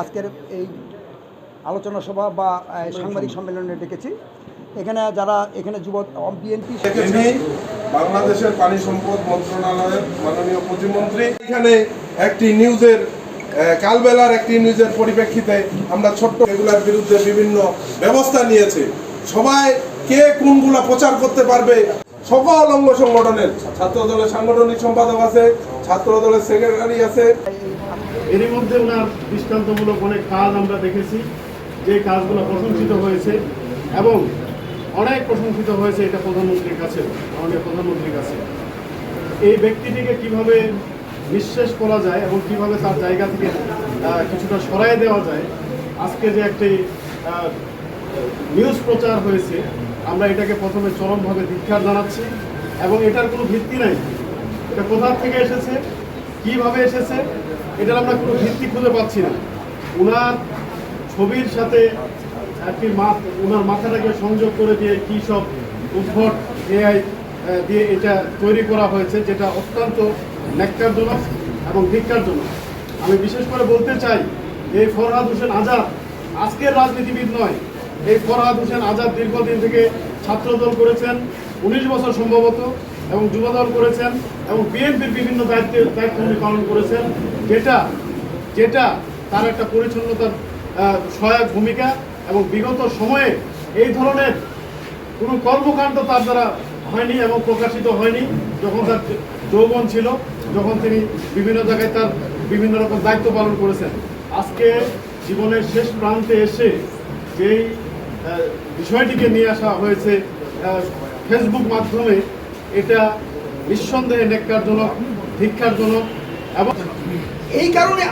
আজকের এই আলোচনা সভা বা সাংবাদিক সম্মেলনে ডেকেছি। এখানে যারা এখানে যুব বিএনপি বাংলাদেশের পানি সম্পদ মন্ত্রণালয়ের মাননীয় প্রতিমন্ত্রী এখানে একটি নিউজের কালবেলার একটি নিউজের পরিপ্রেক্ষিতে আমরা ছোট্ট এগুলোর বিরুদ্ধে বিভিন্ন ব্যবস্থা নিয়েছে। সবাই কে কোনগুলা প্রচার করতে পারবে, সকল অঙ্গ সংগঠনের ছাত্র দলের সাংগঠনিক সম্পাদক আছে, ছাত্র দলের সেক্রেটারি আছে। এর মধ্যে ওনার দৃষ্টান্তমূলক অনেক কাজ আমরা দেখেছি, যে কাজগুলো প্রশংসিত হয়েছে এবং অনেক প্রশংসিত হয়েছে এটা প্রধানমন্ত্রীর কাছে, আমাদের প্রধানমন্ত্রীর কাছে। এই ব্যক্তিটিকে কিভাবে নিঃশেষ করা যায় এবং কিভাবে তার জায়গা থেকে কিছুটা সরাই দেওয়া যায়, আজকে যে একটি নিউজ প্রচার হয়েছে, আমরা এটাকে প্রথমে চরমভাবে ধিক্কার জানাচ্ছি এবং এটার কোনো ভিত্তি নাই। এটা কোথা থেকে এসেছে, কিভাবে এসেছে, এটার আমরা কোনো ভিত্তি খুঁজে পাচ্ছি না। ওনার ছবির সাথে একটি ওনার মাথাটাকে সংযোগ করে দিয়ে কী সব উদ্ভট এআই দিয়ে এটা তৈরি করা হয়েছে, যেটা অত্যন্ত ন্যাক্কারজনক এবং ধিক্কারজনক। আমি বিশেষ করে বলতে চাই, এই ফরহাদ হোসেন আজাদ আজকের রাজনীতিবিদ নয়। এই ফরহাদ হোসেন আজাদ দীর্ঘদিন থেকে ছাত্রদল করেছেন, 19 বছর সম্ভবত, এবং যুবদল করেছেন এবং বিএনপির বিভিন্ন দায়িত্ব উনি পালন করেছেন, যেটা তার একটা পরিচ্ছন্নতার সহায়ক ভূমিকা। এবং বিগত সময়ে এই ধরনের কোনো কর্মকাণ্ড তার দ্বারা হয়নি এবং প্রকাশিত হয়নি। যখন তার যৌবন ছিল, যখন তিনি বিভিন্ন জায়গায় তার বিভিন্ন রকম দায়িত্ব পালন করেছেন, আজকে জীবনের শেষ প্রান্তে এসে যেই বিষয়টিকে নিয়ে আসা হয়েছে ফেসবুক মাধ্যমে, এটা নিঃসন্দেহে ন্যাক্কারজনক, ধিক্কারজনক। এবং এই কারণে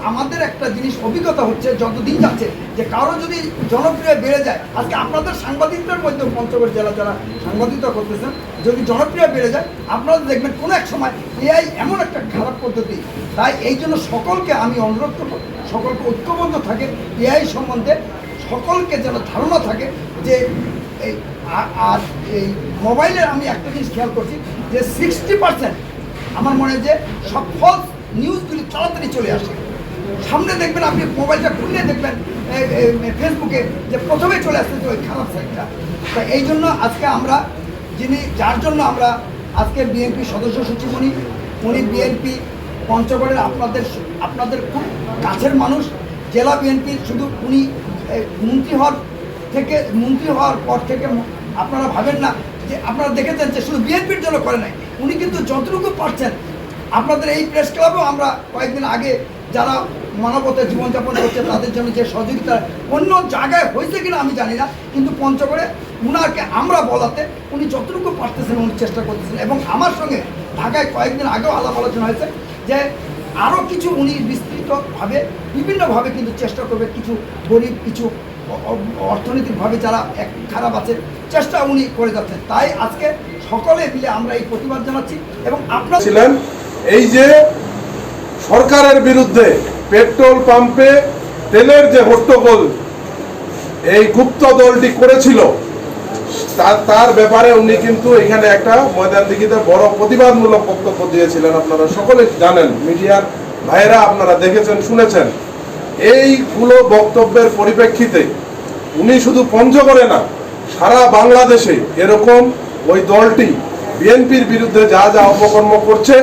আমাদের একটা জিনিস অভিজ্ঞতা হচ্ছে, যতদিন যাচ্ছে, যে কারো যদি জনপ্রিয় বেড়ে যায়, আজকে আপনাদের সাংবাদিকদের মধ্যে পঞ্চগড় জেলা যারা সাংবাদিকতা করতেছেন, যদি জনপ্রিয় বেড়ে যায়, আপনারা দেখবেন কোনো এক সময় এআই এমন একটা খারাপ পদ্ধতি। তাই এই জন্য সকলকে আমি অনুরোধ করব, সকলকে ঐক্যবদ্ধ থাকে এআই সম্বন্ধে, সকলকে যেন ধারণা থাকে যে আর এই মোবাইলের আমি একটা জিনিস খেয়াল করছি যে 60% আমার মনে হয় যে সব ফলস নিউজগুলি তাড়াতাড়ি চলে আসে সামনে। দেখবেন আপনি মোবাইলটা খুললে দেখবেন ফেসবুকে যে প্রথমে চলে আসছে যে ওই খারাপ সাইটটা। তা এই জন্য আজকে আমরা যার জন্য আমরা আজকে বিএনপি সদস্য সচিব উনি বিএনপি পঞ্চগড়ের আপনাদের খুব কাছের মানুষ, জেলা বিএনপির। শুধু উনি মন্ত্রী হওয়ার পর থেকে আপনারা ভাবেন না যে আপনারা দেখেছেন যে শুধু বিএনপির জন্য করে নাই, উনি কিন্তু যতটুকু পারছেন আপনাদের এই প্রেস ক্লাবেও আমরা কয়েকদিন আগে যারা মানবতার জীবনযাপন করছে তাদের জন্য যে সহযোগিতা অন্য জায়গায় হয়েছে কিনা আমি জানি না, কিন্তু পঞ্চগড়ে উনাকে আমরা বলাতে উনি যতটুকু পারতেছেন উনি চেষ্টা করতেছেন। এবং আমার সঙ্গে ঢাকায় কয়েকদিন আগেও আলাপ আলোচনা হয়েছে যে আরও কিছু উনি বিস্তৃতভাবে বিভিন্নভাবে কিন্তু চেষ্টা করবে, কিছু গরিব, কিছু অর্থনৈতিকভাবে যারা খারাপ আছে, চেষ্টা উনি করে যাচ্ছেন। তাই আজকে সকলে মিলে আমরা এই প্রতিবাদ জানাচ্ছি। এবং আপনারা ছিলেন এই যে সরকারের বিরুদ্ধে পেট্রোল পাম্পে তেলের যে হট্টগোল এই গুপ্ত দলটি করেছিল, তার ব্যাপারে উনি কিন্তু এখানে একটা ময়দানদিঘিতে বড় প্রতিবাদমূলক বক্তব্য দিয়েছিলেন। আপনারা সকলে জানেন, মিডিয়ার ভাইয়েরা আপনারা দেখেছেন, শুনেছেন। এইগুলো বক্তব্যের পরিপ্রেক্ষিতে উনি শুধু পঞ্চগড়ে না, সারা বাংলাদেশে এরকম ওই দলটি বিএনপির বিরুদ্ধে যা যা অপকর্ম করছে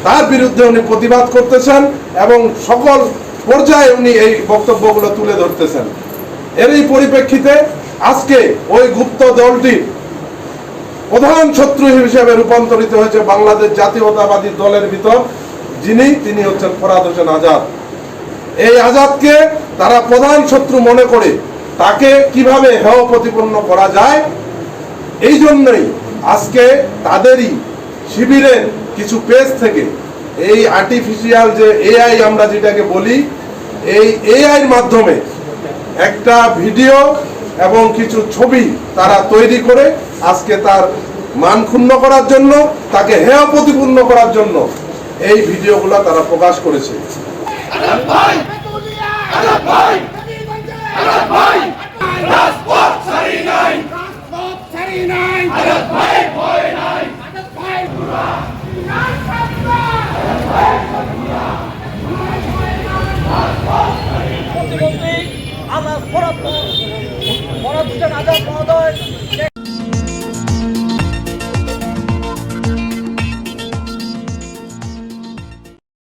তার বিরুদ্ধে উনি প্রতিবাদ করতেছেন এবং সকল পর্যায়ে উনি এই বক্তব্যগুলো তুলে ধরতেছেন। এরই পরিপ্রেক্ষিতে আজকে ওই গুপ্ত দলটি প্রধান শত্রু হিসেবে রূপান্তরিত হয়েছে বাংলাদেশ জাতীয়তাবাদী দলের ভিতর, তিনি হচ্ছেন ফরহাদ হোসেন আজাদ। এই আজাদকে তারা প্রধান শত্রু মনে করে তাকে কিভাবে হেয় প্রতিপন্ন করা যায়, এই জন্যই আজকে তাদেরই শিবিরের কিছু পেজ থেকে এই আর্টিফিশিয়াল যে এআই আমরা যেটাকে বলি, এই এআইয়ের মাধ্যমে একটা ভিডিও এবং কিছু ছবি তারা তৈরি করে আজকে তার মান ক্ষুণ্ণ করার জন্য, তাকে হেয় প্রতিপন্ন করার জন্য এই ভিডিওগুলো তারা প্রকাশ করেছে। Hey! আমরা ফরাদ হোসেন আজাদ মহোদয়